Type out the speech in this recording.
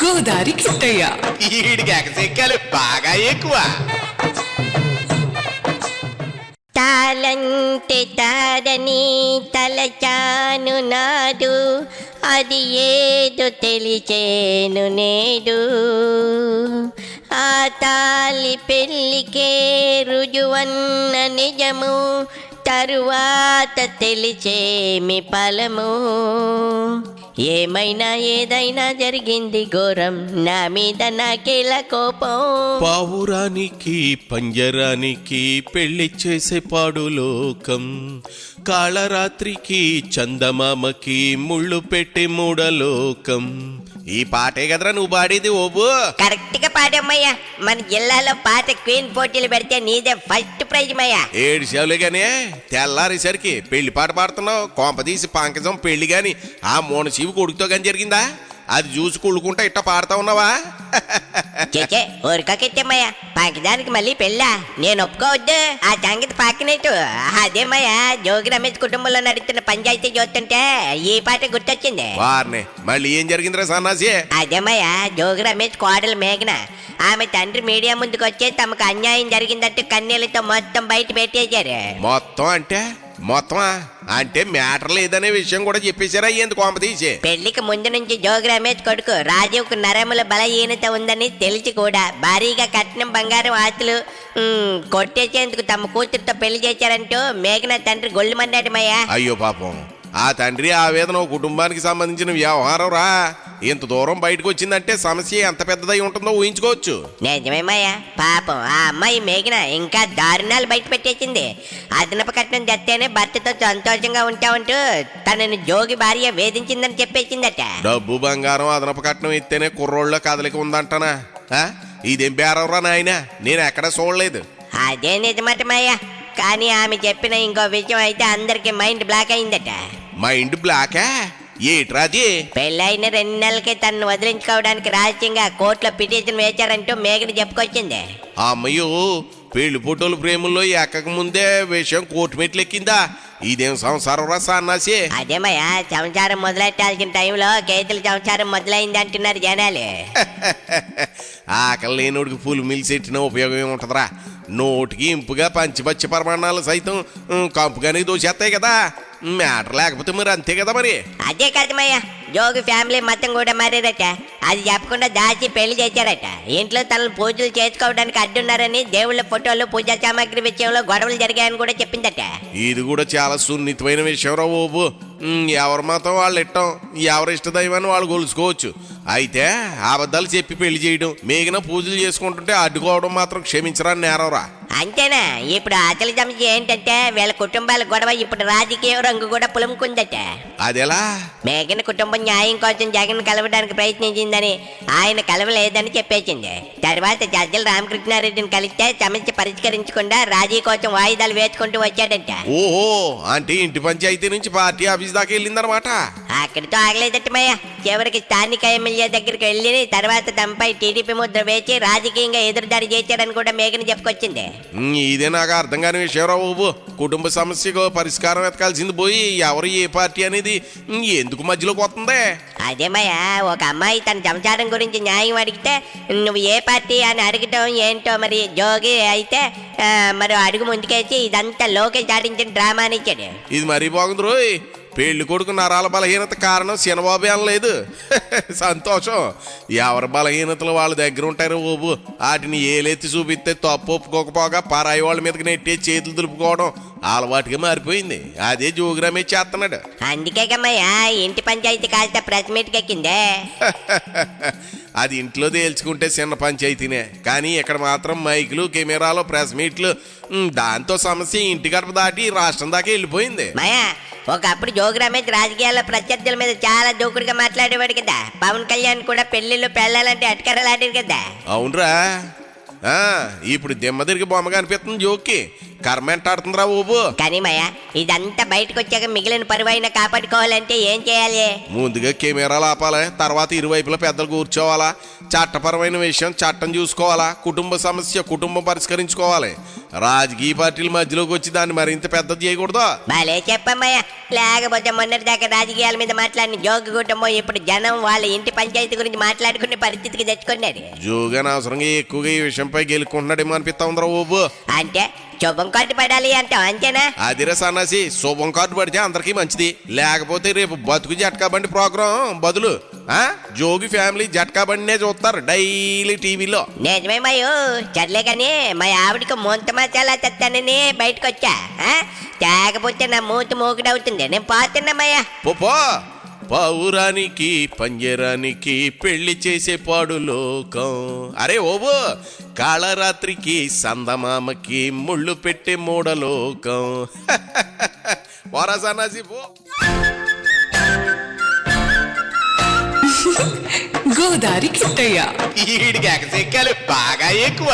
గోదారి కిట్టయ్య. ఈడికి ఎగసెక్కాలి బాగా ఎక్కువ. తాళంటే తారని తలచాను నాడు, అది ఏదో తెలిచేను నేడు. ఆ తాలి పెళ్ళికే రుజువన్న నిజము, తరువాత తెలిచేమి ఫలము. ఏమైనా ఏదైనా జరిగింది ఘోరం, నా మీద నాకేలా కోపం. పావురానికి పంజరానికి పెళ్లి చేసే పాడు లోకం, కాళరాత్రికి చందమామకి ముళ్ళు పెట్టి మూడలోకం. ఈ పాటే కదరా నువ్వు పాడేది ఓబు? కరెక్ట్ గా పాడమ్మయ్యా. మన జిల్లాలో పాట క్వీన్ పోటీలు పెడితే నీదే ఫస్ట్ ప్రైజ్ మయ్యా. 7 సేవలే గానీ తెల్లారేసరికి పెళ్లి పాట పాడుతున్నావు. కొంపదీసి పంకజం పెళ్లి గాని ఆ మోన శివు కొడుకుతో గాని జరిగిందా? అది చూసి కుళ్ళుకుంటా ఇట్ట పాడుతా ఉన్నావా? చేచే ఊరికొకెట్టమ్మయ్యా, పంకదానికి మళ్ళీ పెళ్ళా? నేను ఒప్పుకోవద్దు. ఆ సంగతి పక్కనట్టు. అదేమయ్యా, జోగి రమేష్ కుటుంబంలో నడుస్తున్న పంచాయతీ చూస్తుంటే ఈ పాట గుర్తొచ్చింది. వారిని మళ్ళీ ఏం జరిగిందిరా సన్నాసి? అదేమయ్యా, జోగి రమేష్ కోడలు మేఘన, ఆమె తండ్రి మీడియా ముందుకు వచ్చే తమకు అన్యాయం జరిగిందంటూ కన్నీళ్లతో మొత్తం బయట పెట్టేశారు. మొత్తం మొత్తమా అంటే మ్యాటర్ లేదనే విషయం కూడా చెప్పేశారా? ఎందుకు కొంప తీసి? పెళ్లికి ముందు నుంచి జోగి రమేష్ కొడుకు రాజీవ్కు నరముల బలహీనత ఉందని తెలిసి కూడా భారీగా కట్నం బంగారం ఆస్తులు కొట్టేసేందుకు తమ కూతురుతో పెళ్లి చేశారంటూ మేఘన తండ్రి గొల్లు మండాడమయ్యా. అయ్యో పాపం, ఆ తండ్రి ఆవేదన కుటుంబానికి సంబంధించిన వ్యవహారం రా. ఇంత దూరం బయటకు వచ్చిందంటే సమస్య ఎంత పెద్దదై ఉంటుందో ఊహించుకోవచ్చు. నిజమేమయ్యా, పాపం ఆ అమ్మాయి మేఘన ఇంకా దారుణాలు బయట పెట్టేసింది. అదనపు కట్నం తెస్తేనే భర్తతో సంతోషంగా ఉంటామంటూ తనని జోగి భార్య వేధించిందని చెప్పేసిందట. డబ్బు బంగారం అదనపు కట్నం ఇస్తేనే కుర్రోళ్ళ కదలిక ఉందంటనా? ఇదేం బేరవరా నాయన, నేను ఎక్కడా చూడలేదు. అదే నిజమటమయ్యా. కానీ ఆమె చెప్పిన ఇంకో విషయం అయితే అందరికి మైండ్ బ్లాక్ అయిందట. మైండ్ బ్లాకా? ఏట్రాది? పెళ్ళైన 2 నెలలకి తనను వదిలించుకోవడానికి రహస్యంగా కోర్టులో పిటిషన్ వేశారంటూ మేఘన చెప్పుకొచ్చింది. అమ్మయ్యో, పెళ్లి ఫోటోలు ప్రేముల్లో ఎక్కక ముందే విషయం కోర్టు మెట్లు ఎక్కిందా? ఇదేం సంసారం రా సన్నాసి? అదేమయ్యా, సంసారం మొదలెట్టాల్సిన టైంలో కేతుల సంసారం మొదలైంది అంటున్నారు జనాలు. ఆకలి లేనోడికి పులు మిల్సెట్టిన ఉపయోగం ఏముంటదిరా? నోటికి ఇంపుగా పంచిపచ్చి పరిమాణాలు సైతం కంపుగానే దోచేస్తాయి కదా. మ్యాటర్ లేకపోతే మరి అంతే కదా మరి. అదే కదమయ్యా, జోగి ఫ్యామిలీ మొత్తం కూడా మారారట. అది చెప్పకుండా దాచి పెళ్లి చేశారట. ఇంట్లో తనను పూజలు చేసుకోవడానికి అడ్డున్నారని దేవుళ్ళ ఫోటోలు పూజా సామాగ్రి విషయంలో గొడవలు జరిగాయని కూడా చెప్పిందట. ఇది కూడా చాలా సున్నితమైన విషయం రా ఓబు. ఎవరి మతం వాళ్ళు ఇట్టం, ఎవరి ఇష్టదైవాన్ని వాళ్ళు కొలుసుకోవచ్చు. అయితే అబద్ధాలు చెప్పి పెళ్లి చేయడం, మేఘన పూజలు చేసుకుంటుంటే అడ్డుకోవడం మాత్రం క్షమించరాని నేరంరా. అంతేనా? ఇప్పుడు అసలు సమస్య ఏంటంటే వీళ్ళ కుటుంబాల గొడవ ఇప్పుడు రాజకీయ రంగు కూడా పులుముకుందట. అదెలా? మేఘన కుటుంబం న్యాయం కోసం జగన్ కలవడానికి ప్రయత్నించిందని ఆయన కలవలేదని చెప్పేసింది. తర్వాత జడ్జల రామకృష్ణారెడ్డిని కలిస్తే సమస్య పరిష్కరించకుండా రాజీ కోసం వాయిదాలు వేసుకుంటూ వచ్చాడంట. ఓహో, అంటే ఇంటి పంచాయతీ నుంచి పార్టీ ఆఫీస్ దాకా వెళ్ళిందనమాట. అక్కడితో ఆగలేదట్టమయ్య. చివరికి స్థానిక ఎమ్మెల్యే దగ్గరికి వెళ్ళి తర్వాత తమపై టీడీపీ ముద్ర వేసి రాజకీయంగా ఎదురుదాడి చేశాడని కూడా మేఘన చెప్పుకొచ్చింది. ఇదే నాకు అర్థం కాని విషయం రా బాబు. కుటుంబ సమస్యకు పరిష్కారం వెతకాల్సింది పోయి ఎవరు ఏ పార్టీ అనేది ఎందుకు మధ్యలోకి వస్తుంది? అదేమయ్యా, ఒక అమ్మాయి తన సంసారం గురించి న్యాయం అడిగితే నువ్వు ఏ పార్టీ అని అడగటం ఏంటో. మరి జోగి అయితే మరి అడుగు ముందుకేసి ఇదంతా లోకేష్ ఆడించిన డ్రామా అని ఇచ్చాడు. ఇది మరీ బాగుంది రోయ్. పెళ్లి కొడుకు నరాల బలహీనత కారణం శనబాబు అనలేదు. సంతోషం. ఎవరి బలహీనతలు వాళ్ళ దగ్గర ఉంటారు బాబు. వాటిని ఏలెత్తి చూపిస్తే తప్పు ఒప్పుకోకపోగా పరాయి వాళ్ళ మీదకి నెట్టే చేతులు దులుపుకోవడం అలవాటుగా మారిపోయింది. అదే జోగి రమేష్ చేస్తున్నాడు. అందుకే కమ్మయ్యా ఇంటి పంచాయతీ కాస్త ప్రెస్ మీట్కి ఎక్కిందే. అది ఇంట్లో తేల్చుకుంటే చిన్న పంచాయతీనే, కానీ ఇక్కడ మాత్రం మైకులు కెమెరాలు ప్రెస్ మీట్లు, దాంతో సమస్య ఇంటి గడప దాటి రాష్ట్రం దాకా వెళ్ళిపోయింది. మాయా, ఒకప్పుడు జోగి రమేష్ రాజకీయాల్లో ప్రత్యర్థుల మీద చాలా దూకుడుగా మాట్లాడేవాడు కదా. పవన్ కళ్యాణ్ కూడా పెళ్లిళ్ళు పెళ్ళాలంటే అటకరలాడాడు కదా. అవునరా. ఇప్పుడు దిమ్మ తిరిగి బొమ్మగా అనిపిస్తుంది జోక్కి. కర్మెంటాడుతుందిరా ఓబు. కానీ మాయా, ఇదంతా బయటకు వచ్చాక మిగిలిన పరువైనా కాపాడుకోవాలంటే ఏం చేయాలి? ముందుగా కెమెరాలు ఆపాలి, తర్వాత ఇరువైపులా పెద్దలు కూర్చోవాలా, చట్టపరమైన విషయం చట్టం చూసుకోవాలా, కుటుంబ సమస్య కుటుంబం పరిష్కరించుకోవాలి. రాజకీయ పార్టీల మధ్యలోకి వచ్చి దాన్ని మరింత పెద్దది చేయకూడదు. భలే చెప్పమ్మయ్య. లేకపోతే మొన్నటి దాకా రాజకీయాల మీద మాట్లాడిన జోగి కుటుంబం ఇప్పుడు జనం వాళ్ళ ఇంటి పంచాయతీ గురించి మాట్లాడుకునే పరిస్థితికి తెచ్చుకున్నారు. జోగన్ అవసరంగా ఎక్కువగా ఈ విషయంపై గెలుకుంటున్నాడేమో అనిపిస్తా ఉందిరా ఓబు. అంటే శుభం కార్డు పడాలి అంటావు అంతేనా? అదిరే సన్నాసి, శుభం కార్డు పడితే అందరికీ మంచిది. లేకపోతే రేపు బతుకు జట్కా బండి ప్రోగ్రాం బదులు జోగి ఫ్యామిలీ జట్కా బండినే చూస్తారు డైలీ టీవీలో. నిజమేమయ్యో. సర్లే కానీ మా ఆవిడకి మొంత మసాలా తెస్తానని బయటకు వచ్చా. తాగపోతే నా మూత మోగుడవుతుంది. నేను పోతున్నామయ్యా. పో పౌరానికి పంజరానికి పెళ్లి చేసే పాడు లోకం. అరే ఓబో, కాళరాత్రికి సందమామకి ముళ్ళు పెట్టే మూడలోకం. పోరా సన్నాసి పో. గోదారి కిట్టయ్య ఈడికి ఎకసెక్కాలి బాగా ఎక్కువ.